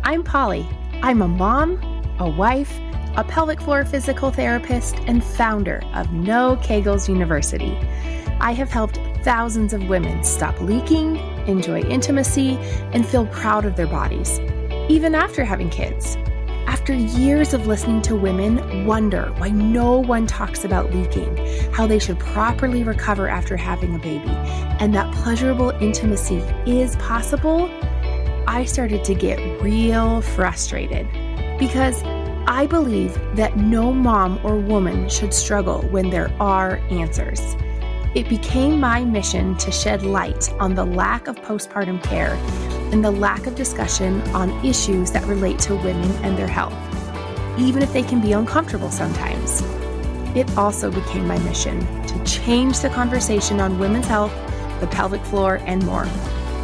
I'm Polly. I'm a mom, a wife, a pelvic floor physical therapist, and founder of No Kegels University. I have helped thousands of women stop leaking, enjoy intimacy, and feel proud of their bodies, even after having kids. After years of listening to women wonder why no one talks about leaking, how they should properly recover after having a baby, and that pleasurable intimacy is possible, I started to get real frustrated because I believe that no mom or woman should struggle when there are answers. It became my mission to shed light on the lack of postpartum care and the lack of discussion on issues that relate to women and their health, even if they can be uncomfortable sometimes. It also became my mission to change the conversation on women's health, the pelvic floor, and more.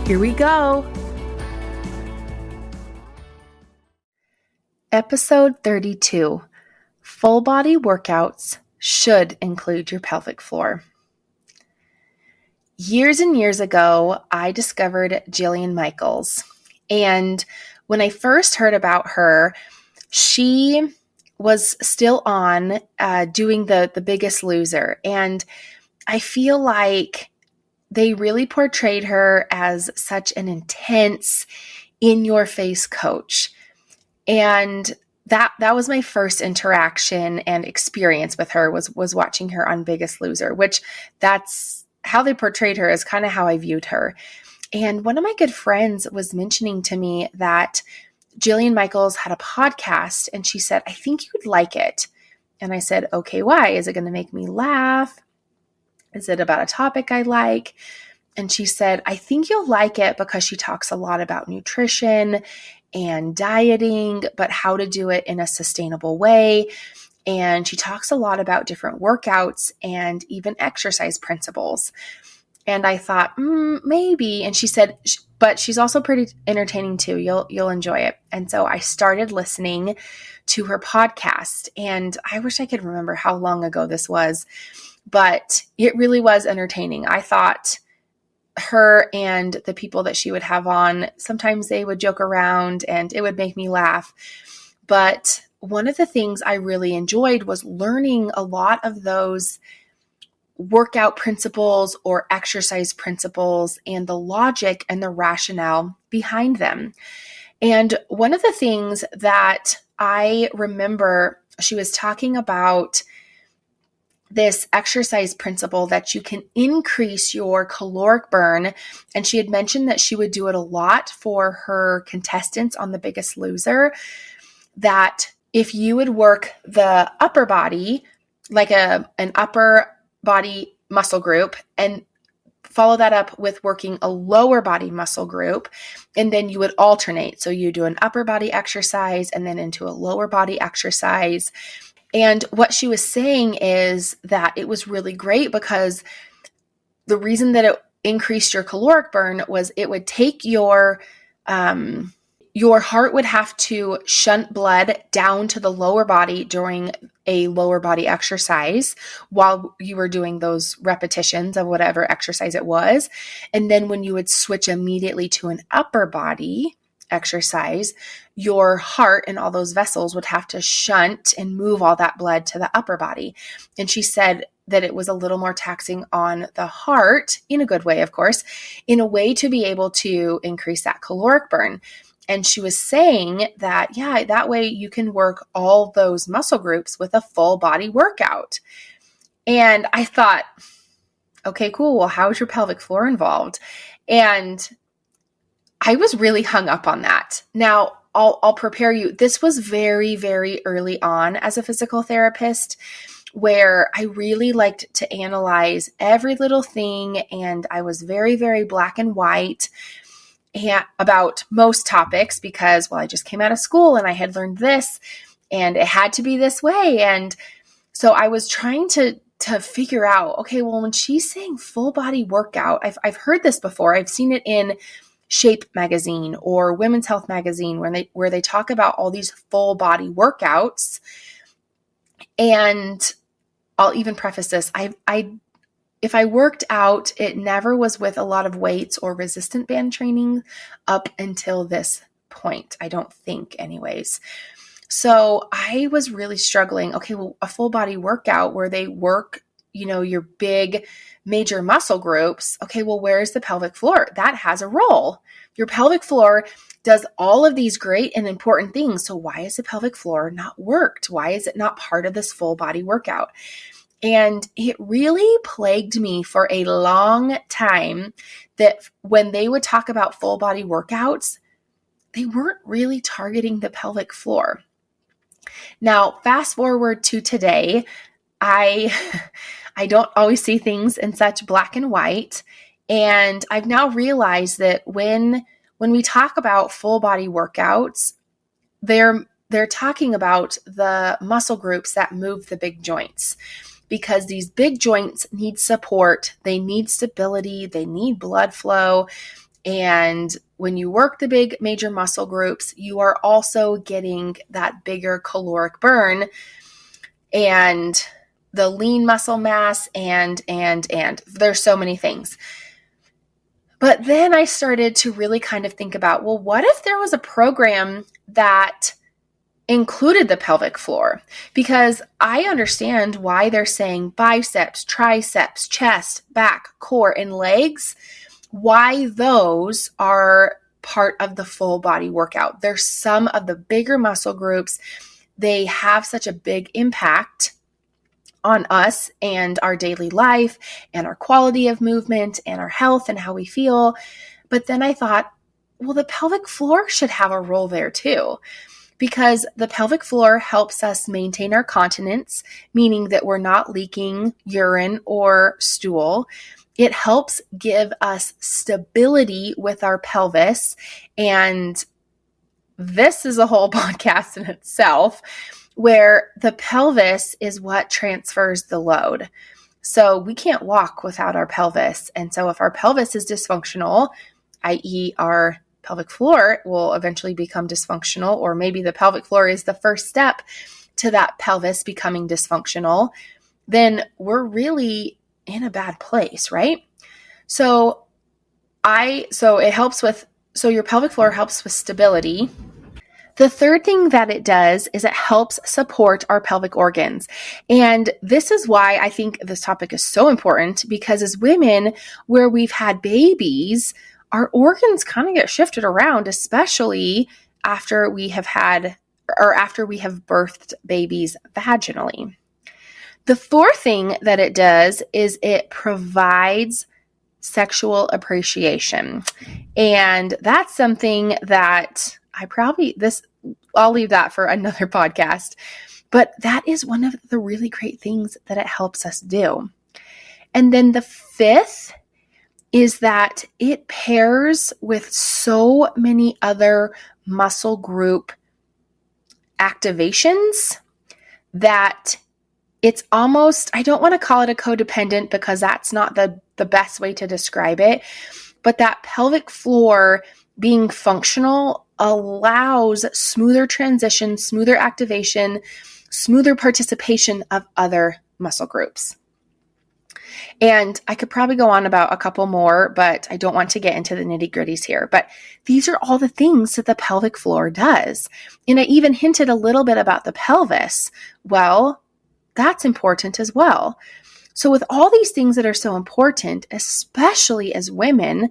Here we go. Episode 32, Full Body Workouts Should Include Your Pelvic Floor. Years and years ago, I discovered Jillian Michaels. And when I first heard about her, she was still on doing the Biggest Loser. And I feel like they really portrayed her as such an intense, in-your-face coach. And that was my first interaction and experience with her was watching her on Biggest Loser, which that's how they portrayed her is kind of how I viewed her. And one of my good friends was mentioning to me that Jillian Michaels had a podcast and she said, I think you would like it. And I said, okay, why? Is it going to make me laugh? Is it about a topic I like? And she said, I think you'll like it because she talks a lot about nutrition and dieting, but how to do it in a sustainable way. And she talks a lot about different workouts and even exercise principles. And I thought, maybe. And she said, but she's also pretty entertaining too. You'll enjoy it. And so I started listening to her podcast. And I wish I could remember how long ago this was, but it really was entertaining. I thought her and the people that she would have on, sometimes they would joke around and it would make me laugh. But one of the things I really enjoyed was learning a lot of those workout principles or exercise principles and the logic and the rationale behind them. And one of the things that I remember, she was talking about this exercise principle that you can increase your caloric burn. And she had mentioned that she would do it a lot for her contestants on The Biggest Loser, that if you would work the upper body, like an upper body muscle group, and follow that up with working a lower body muscle group, and then you would alternate. So you do an upper body exercise and then into a lower body exercise. And what she was saying is that it was really great because the reason that it increased your caloric burn was it would take your heart would have to shunt blood down to the lower body during a lower body exercise while you were doing those repetitions of whatever exercise it was. And then when you would switch immediately to an upper body exercise, your heart and all those vessels would have to shunt and move all that blood to the upper body. And she said that it was a little more taxing on the heart, in a good way, of course, in a way to be able to increase that caloric burn. And she was saying that, yeah, that way you can work all those muscle groups with a full body workout. And I thought, okay, cool. Well, how is your pelvic floor involved? And I was really hung up on that. Now, I'll prepare you. This was very, very early on as a physical therapist, where I really liked to analyze every little thing. And I was very, very black and white about most topics because, well, I just came out of school and I had learned this and it had to be this way. And so I was trying to figure out, okay, well, when she's saying full body workout, I've heard this before. I've seen it in Shape magazine or Women's Health magazine where they talk about all these full body workouts. And I'll even preface this. If I worked out, it never was with a lot of weights or resistant band training up until this point. I don't think anyways. So I was really struggling. Okay, well, a full body workout where they work, your big major muscle groups. Okay, well, where is the pelvic floor? That has a role. Your pelvic floor does all of these great and important things. So why is the pelvic floor not worked? Why is it not part of this full body workout? And it really plagued me for a long time that when they would talk about full body workouts, they weren't really targeting the pelvic floor. Now, fast forward to today, I don't always see things in such black and white. And I've now realized that when we talk about full body workouts, they're talking about the muscle groups that move the big joints, because these big joints need support, they need stability, they need blood flow. And when you work the big major muscle groups, you are also getting that bigger caloric burn and the lean muscle mass and there's so many things. But then I started to really kind of think about, well, what if there was a program that included the pelvic floor? Because I understand why they're saying biceps, triceps, chest, back, core, and legs, why those are part of the full body workout. They're some of the bigger muscle groups. They have such a big impact on us and our daily life and our quality of movement and our health and how we feel. But then I thought, well, the pelvic floor should have a role there too, because the pelvic floor helps us maintain our continence, meaning that we're not leaking urine or stool. It helps give us stability with our pelvis. And this is a whole podcast in itself, where the pelvis is what transfers the load. So we can't walk without our pelvis. And so if our pelvis is dysfunctional, i.e. our pelvic floor will eventually become dysfunctional, or maybe the pelvic floor is the first step to that pelvis becoming dysfunctional, then we're really in a bad place, right? So your pelvic floor helps with stability. The third thing that it does is it helps support our pelvic organs. And this is why I think this topic is so important, because as women, where we've had babies, our organs kind of get shifted around, especially after we have birthed babies vaginally. The fourth thing that it does is it provides sexual appreciation. And that's something that I'll leave that for another podcast, but that is one of the really great things that it helps us do. And then the fifth is that it pairs with so many other muscle group activations that it's almost, I don't want to call it a codependent because that's not the best way to describe it, but that pelvic floor being functional allows smoother transition, smoother activation, smoother participation of other muscle groups. And I could probably go on about a couple more, but I don't want to get into the nitty-gritties here. But these are all the things that the pelvic floor does. And I even hinted a little bit about the pelvis. Well, that's important as well. So with all these things that are so important, especially as women,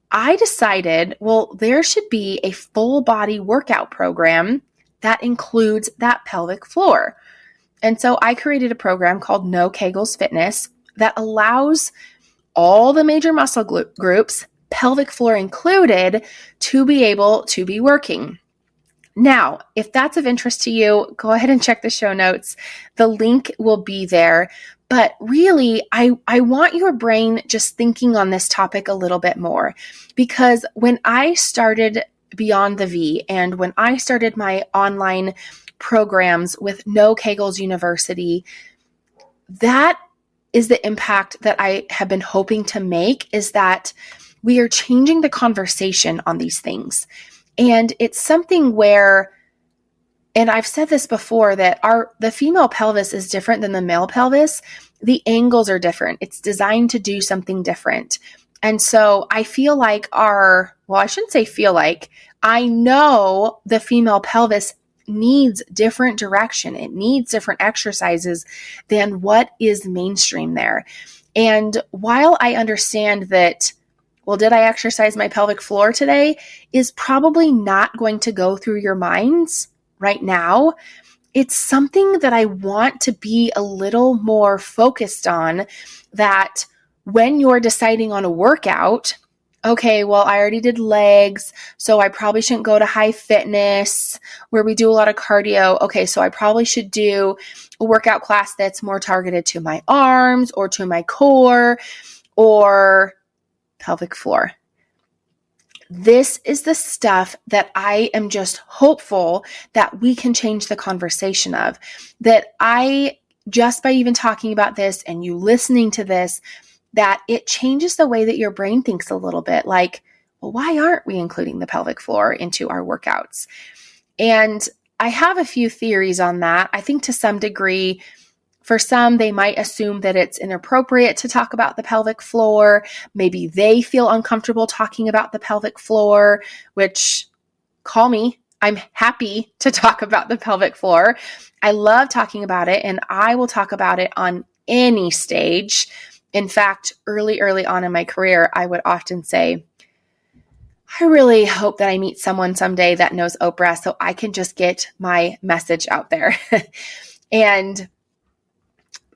I decided, well, there should be a full body workout program that includes that pelvic floor. And so I created a program called No Kegels Fitness that allows all the major muscle groups, pelvic floor included, to be able to be working. Now, if that's of interest to you, go ahead and check the show notes. The link will be there. But really, I want your brain just thinking on this topic a little bit more, because when I started Beyond the V and when I started my online programs with No Kegels University, that is the impact that I have been hoping to make, is that we are changing the conversation on these things. And it's something where, and I've said this before, that the female pelvis is different than the male pelvis. The angles are different. It's designed to do something different. And so I feel like I shouldn't say feel like, I know the female pelvis needs different direction. It needs different exercises than what is mainstream there. And while I understand that, well, did I exercise my pelvic floor today, is probably not going to go through your minds right now, it's something that I want to be a little more focused on, that when you're deciding on a workout, okay, well, I already did legs, so I probably shouldn't go to high fitness where we do a lot of cardio. Okay, so I probably should do a workout class that's more targeted to my arms or to my core or pelvic floor. This is the stuff that I am just hopeful that we can change the conversation of. That I, just by even talking about this and you listening to this, that it changes the way that your brain thinks a little bit. Like, well, why aren't we including the pelvic floor into our workouts? And I have a few theories on that. I think to some degree, for some, they might assume that it's inappropriate to talk about the pelvic floor. Maybe they feel uncomfortable talking about the pelvic floor, which, call me. I'm happy to talk about the pelvic floor. I love talking about it, and I will talk about it on any stage. In fact, early on in my career, I would often say, I really hope that I meet someone someday that knows Oprah so I can just get my message out there. And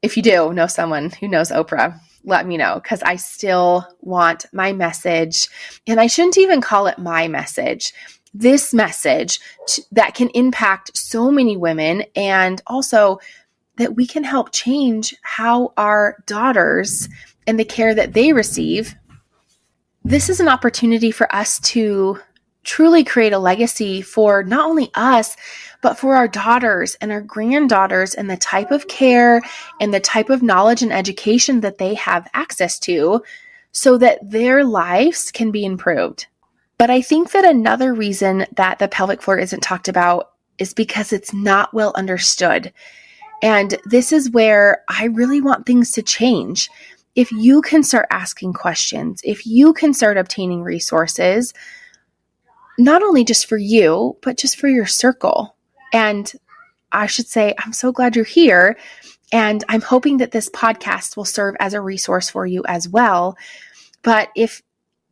if you do know someone who knows Oprah, let me know, because I still want my message, and I shouldn't even call it my message, this message that can impact so many women, and also that we can help change how our daughters and the care that they receive. This is an opportunity for us to truly create a legacy for not only us, but for our daughters and our granddaughters, and the type of care and the type of knowledge and education that they have access to, so that their lives can be improved. But I think that another reason that the pelvic floor isn't talked about is because it's not well understood. And this is where I really want things to change. If you can start asking questions, if you can start obtaining resources, not only just for you, but just for your circle. And I should say, I'm so glad you're here. And I'm hoping that this podcast will serve as a resource for you as well. But if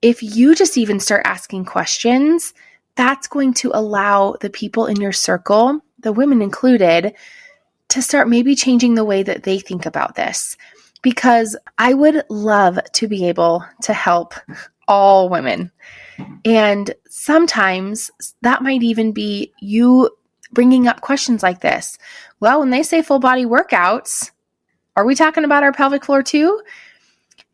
you just even start asking questions, that's going to allow the people in your circle, the women included, to start maybe changing the way that they think about this. Because I would love to be able to help all women. And sometimes that might even be you bringing up questions like this. Well, when they say full body workouts, are we talking about our pelvic floor too?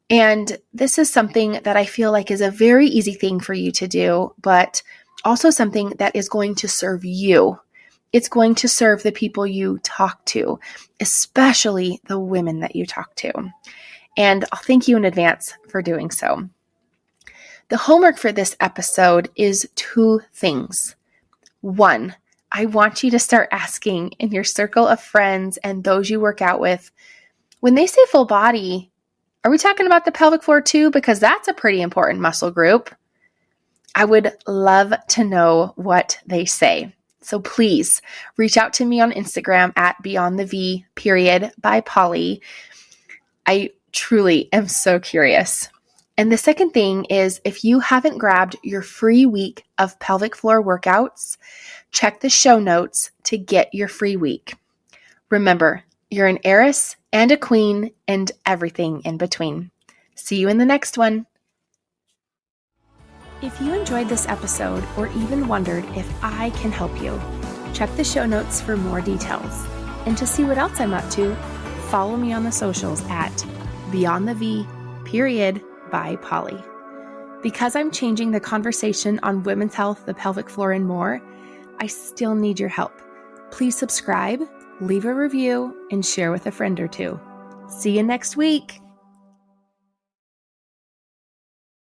And this is something that I feel like is a very easy thing for you to do, but also something that is going to serve you. It's going to serve the people you talk to, especially the women that you talk to. And I'll thank you in advance for doing so. The homework for this episode is 2 things. 1, I want you to start asking in your circle of friends and those you work out with, when they say full body, are we talking about the pelvic floor too? Because that's a pretty important muscle group. I would love to know what they say. So please reach out to me on Instagram at beyondthev by Polly. I truly am so curious. And the second thing is, if you haven't grabbed your free week of pelvic floor workouts, check the show notes to get your free week. Remember, you're an heiress and a queen and everything in between. See you in the next one. If you enjoyed this episode or even wondered if I can help you, check the show notes for more details. And to see what else I'm up to, follow me on the socials at beyondthev by Polly. Because I'm changing the conversation on women's health, the pelvic floor, and more, I still need your help. Please subscribe, leave a review, and share with a friend or two. See you next week.